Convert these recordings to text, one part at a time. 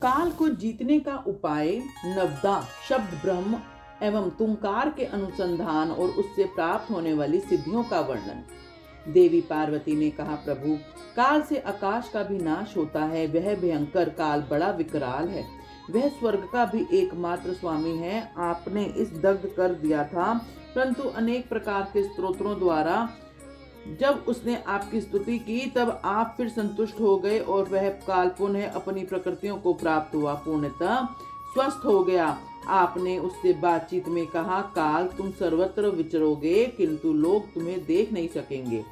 काल को जीतने का उपाय नवदा शब्द ब्रह्म एवं तुंकार के अनुसंधान और उससे प्राप्त होने वाली सिद्धियों का वर्णन। देवी पार्वती ने कहा, प्रभु, काल से आकाश का भी नाश होता है। वह भयंकर काल बड़ा विकराल है। वह स्वर्ग का भी एकमात्र स्वामी है। आपने इस दग्ध कर दिया था, परंतु अनेक प्रकार के स्तोत्रों द्वारा जब उसने आपकी स्तुति की तब आप फिर संतुष्ट हो गए और वह काल पुनः अपनी प्रकृतियों को प्राप्त हुआ, पूर्णतः स्वस्थ हो गया। आपने उससे बातचीत में कहा, काल, तुम सर्वत्र विचरोगे किंतु लोग तुम्हें देख नहीं सकेंगे।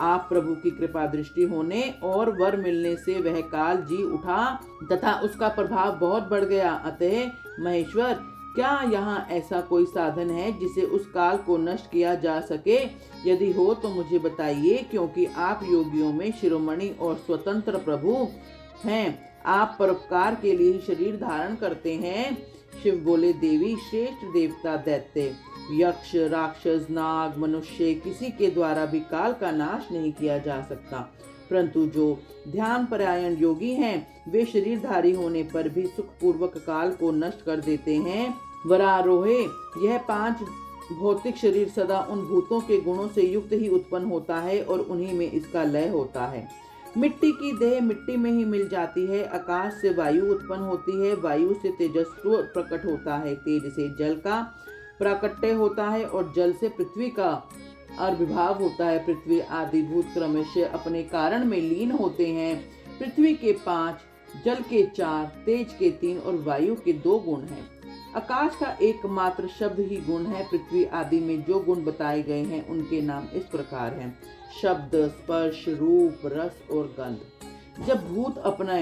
आप प्रभु की कृपा दृष्टि होने और वर मिलने से वह काल जी उठा तथा उसका प्रभाव बहुत बढ़ गया। अतः महेश्वर, क्या यहाँ ऐसा कोई साधन है जिसे उस काल को नष्ट किया जा सके? यदि हो तो मुझे बताइए, क्योंकि आप योगियों में शिरोमणि और स्वतंत्र प्रभु हैं। आप परोपकार के लिए शरीर धारण करते हैं। शिव बोले, देवी, श्रेष्ठ देवता, दैत्य, यक्ष, राक्षस, नाग, मनुष्य, किसी के द्वारा भी काल का नाश नहीं किया जा सकता, परंतु जो ध्यान परायण योगी हैं वे शरीरधारी होने पर भी सुखपूर्वक काल को नष्ट कर देते हैं। वरारोहे, यह 5 भौतिक शरीर सदा उन भूतों के गुणों से युक्त ही उत्पन्न होता है और उन्हीं में इसका लय होता है। मिट्टी की देह मिट्टी में ही मिल जाती है। आकाश से वायु उत्पन्न होती है। वायु से तेजस्व प्रकट होता है। तेज से जल का प्राकट्य होता है और जल से पृथ्वी का आविर्भाव होता है। पृथ्वी आदि भूत क्रमशः अपने कारण में लीन होते हैं। पृथ्वी के 5, जल के 4, तेज के 3 और वायु के 2 गुण हैं। आकाश का एकमात्र शब्द ही गुण है। पृथ्वी आदि में जो गुण बताए गए हैं उनके नाम इस प्रकार हैं: शब्द, स्पर्श, रूप, रस और गंध। जब भूत अपने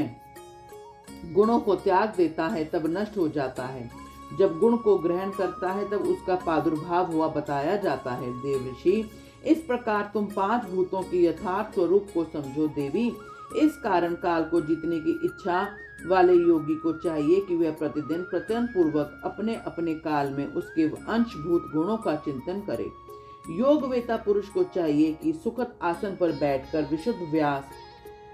गुणों को त्याग देता है तब नष्ट हो जाता है। जब गुण को ग्रहण करता है तब उसका प्रादुर्भाव हुआ बताया जाता है। देव ऋषि, इस प्रकार तुम 5 भूतों के यथार्थ स्वरूप को समझो। देवी, इस कारण काल को जीतने की इच्छा वाले योगी को चाहिए कि वह प्रतिदिन प्रयत्न पूर्वक अपने अपने काल में उसके अंशभूत गुणों का चिंतन करे। योगवेता पुरुष को चाहिए कि सुखद आसन पर बैठकर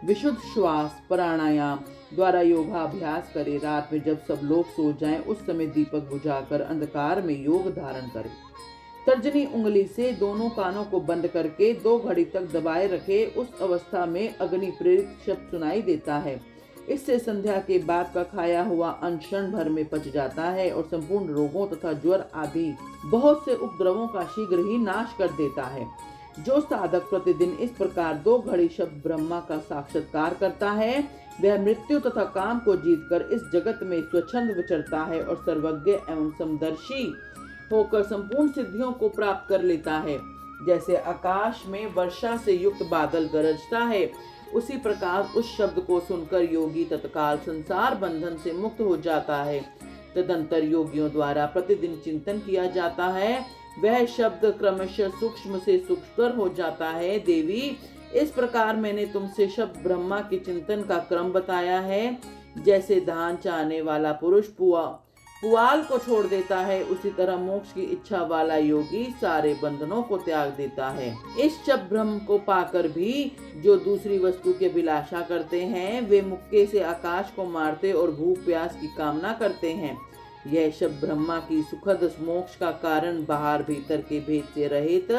विशुद्ध श्वास प्राणायाम द्वारा योगाभ्यास करे। रात में जब सब लोग सो जाएं, उस समय दीपक बुझाकर अंधकार में योग धारण करे। तर्जनी उंगली से दोनों कानों को बंद करके 2 घड़ी तक दबाए रखे। उस अवस्था में अग्नि प्रेरित शब्द सुनाई देता है। इससे संध्या के बाद का खाया हुआ अन्न क्षण भर में पच जाता है और संपूर्ण रोगों तथा ज्वर आदि बहुत से उपद्रवों का शीघ्र ही नाश कर देता है। जो साधक प्रतिदिन इस प्रकार 2 घड़ी शब्द ब्रह्मा का साक्षात्कार करता है, वह मृत्यु तथा काम को जीतकर इस जगत में स्वच्छंद विचरता है और सर्वज्ञ एवं समदर्शी होकर संपूर्ण सिद्धियों को प्राप्त कर लेता है। जैसे आकाश में वर्षा से युक्त बादल गरजता है, उसी प्रकार उस शब्द को सुनकर योगी तत्काल संसार बंधन से मुक्त हो जाता है। तदंतर योगियों द्वारा प्रतिदिन चिंतन किया जाता है। वह शब्द क्रमशः सूक्ष्म से सूक्ष्मतर हो जाता है। देवी, इस प्रकार मैंने तुमसे शब्द ब्रह्मा के चिंतन का क्रम बताया है। जैसे धान चाहने वाला पुरुष पुआल को छोड़ देता है, उसी तरह मोक्ष की इच्छा वाला योगी सारे बंधनों को त्याग देता है। इस शब्द ब्रह्म को पाकर भी जो दूसरी वस्तु के अभिलाषा करते हैं, वे मुक्के से आकाश को मारते और भूख प्यास की कामना करते हैं। यह शब्द ब्रह्मा की सुखद मोक्ष का कारण, बाहर भीतर के भेद से रहित,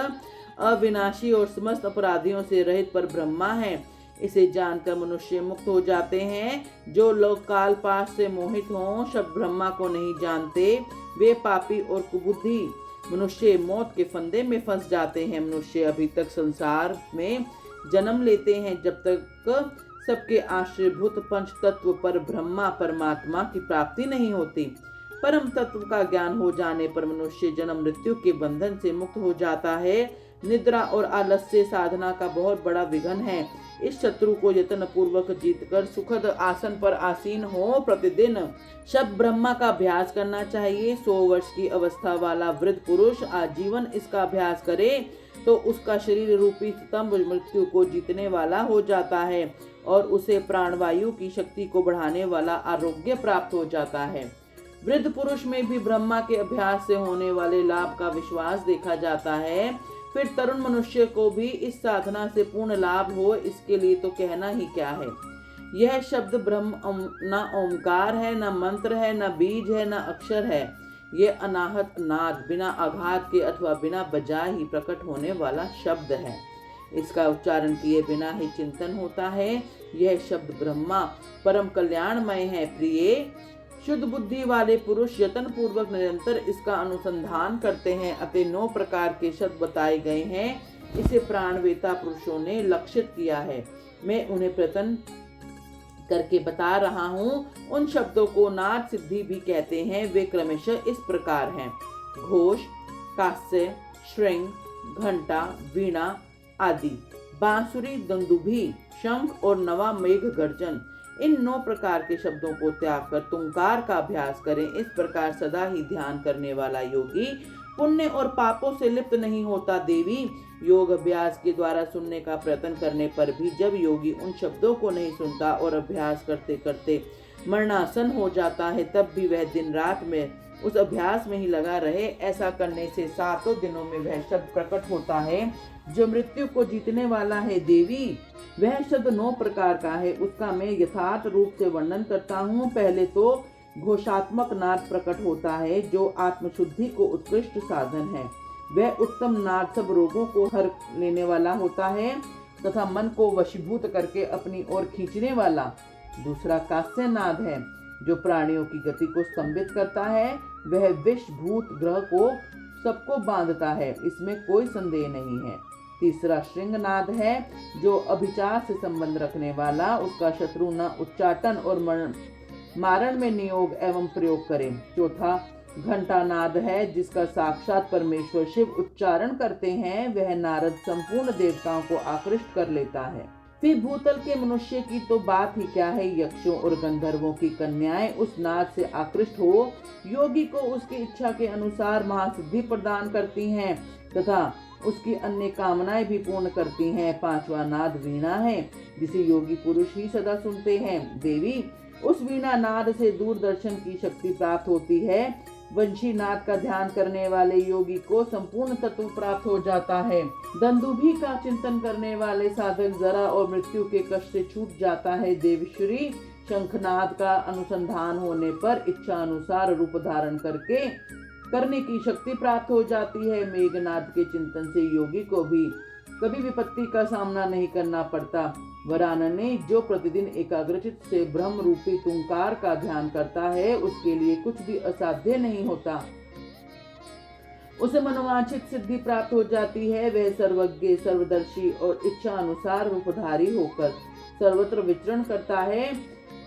अविनाशी और समस्त अपराधियों से रहित पर ब्रह्मा है। इसे जानकर मनुष्य मुक्त हो जाते हैं। जो लोग काल पाश से मोहित हों, शब्द ब्रह्मा को नहीं जानते, वे पापी और कुबुद्धि मनुष्य मौत के फंदे में फंस जाते हैं। मनुष्य अभी तक संसार में जन्म लेते हैं जब तक सबके आश्रयभूत पंच तत्व पर ब्रह्मा परमात्मा की प्राप्ति नहीं होती। परम तत्व का ज्ञान हो जाने पर मनुष्य जन्म मृत्यु के बंधन से मुक्त हो जाता है। निद्रा और आलस्य साधना का बहुत बड़ा विघ्न है। इस शत्रु को यत्न पूर्वक जीतकर सुखद आसन पर आसीन हो प्रतिदिन शब्द ब्रह्मा का अभ्यास करना चाहिए। 100 वर्ष की अवस्था वाला वृद्ध पुरुष आजीवन इसका अभ्यास करे तो उसका शरीर रूपी स्तंभ मृत्यु को जीतने वाला हो जाता है और उसे प्राणवायु की शक्ति को बढ़ाने वाला आरोग्य प्राप्त हो जाता है। वृद्ध पुरुष में भी ब्रह्मा के अभ्यास से होने वाले लाभ का विश्वास देखा जाता है। फिर तरुण मनुष्य को भी इस साधना से पूर्ण लाभ हो, इसके लिए तो कहना ही क्या है। यह शब्द ब्रह्म न ओमकार है, न मंत्र है, न बीज है, न अक्षर है। ये अनाहत नाद बिना आघात के अथवा बिना बजाए ही प्रकट होने वाला शब्द है। इसका उच्चारण किए बिना ही चिंतन होता है। यह शब्द ब्रह्मा परम कल्याणमय है। प्रिय, शुद्ध बुद्धि वाले पुरुष यत्न पूर्वक निरंतर इसका अनुसंधान करते हैं। अतः 9 प्रकार के शब्द बताए गए हैं। इसे प्राणवेता पुरुषों ने लक्षित किया है। मैं उन्हें प्रयत्न करके बता रहा हूँ। उन शब्दों को नाद सिद्धि भी कहते हैं। वे क्रमशः इस प्रकार हैं: घोष, कास्य, श्रृंग, घंटा, वीणा आदि। बांसुरी, दंदुभी, शंख और नवा मेघ गर्जन। इन 9 प्रकार के शब्दों को त्याग कर तुंकार का अभ्यास करें। इस प्रकार सदा ही ध्यान करने वाला योगी पुण्य और पापों से लिप्त नहीं होता। देवी, योग अभ्यास के द्वारा सुनने का प्रयत्न करने पर भी जब योगी उन शब्दों को नहीं सुनता और अभ्यास करते करते मरणासन हो जाता है, तब भी वह दिन रात में उस अभ्यास में ही लगा रहे। ऐसा करने से 7 दिनों में वह शब्द प्रकट होता है जो मृत्यु को जीतने वाला है। देवी, वह शब्द 9 प्रकार का है। उसका मैं यथार्थ रूप से वर्णन करता हूँ। पहले तो घोषात्मक नाद प्रकट होता है जो आत्मशुद्धि को उत्कृष्ट साधन है। वह उत्तम नाद सब रोगों को हर लेने वाला होता है तथा मन को वशीभूत करके अपनी ओर खींचने वाला। दूसरा कास्य नाद है जो प्राणियों की गति को स्तंभित करता है। वह विषभूत ग्रह को सबको बांधता है, इसमें कोई संदेह नहीं है। तीसरा श्रृंगनाद है जो अभिचार से संबंध रखने वाला। उसका शत्रु न उच्चाटन और मारण में नियोग एवं प्रयोग करे। चौथा घंटा नाद है जिसका साक्षात परमेश्वर शिव उच्चारण करते हैं। वह नारद संपूर्ण देवताओं को आकृष्ट कर लेता है। फिर भूतल के मनुष्य की तो बात ही क्या है। यक्षों और गंधर्वों की कन्याएं उस नाद से आकृष्ट हो योगी को उसकी इच्छा के अनुसार महासिद्धि प्रदान करती हैं तथा उसकी अन्य कामनाएं भी पूर्ण करती हैं। 5वां नाद वीणा है जिसे योगी पुरुष ही सदा सुनते हैं। देवी, उस वीणा नाद से दूरदर्शन की शक्ति प्राप्त होती है। वंशी नाद का ध्यान करने वाले योगी को संपूर्ण तत्व प्राप्त हो जाता है। दंदुभी का चिंतन करने वाले साधक जरा और मृत्यु के कष्ट से छूट जाता है। देवश्री, शंखनाद का अनुसंधान होने पर इच्छा अनुसार रूप धारण करने की शक्ति प्राप्त हो जाती है। मेघनाद के चिंतन से योगी को भी कभी विपत्ति का सामना नहीं करना पड़ता। वरानने, जो प्रतिदिन एकाग्रचित से ब्रह्म रूपी तुंकार का ध्यान करता है उसके लिए कुछ भी असाध्य नहीं होता। उसे मनोवांछित सिद्धि प्राप्त हो जाती है। वह सर्वज्ञ, सर्वदर्शी और इच्छा अनुसार रूपधारी होकर सर्वत्र विचरण करता है,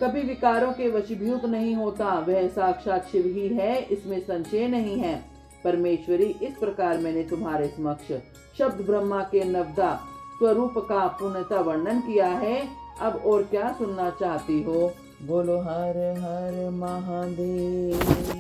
कभी विकारों के वशीभूत नहीं होता। वह साक्षात शिव ही है, इसमें संशय नहीं है। परमेश्वरी, इस प्रकार मैंने तुम्हारे समक्ष शब्द ब्रह्मा के नवदा स्वरूप का पूर्णतः वर्णन किया है। अब और क्या सुनना चाहती हो? बोलो हर हर महादेव।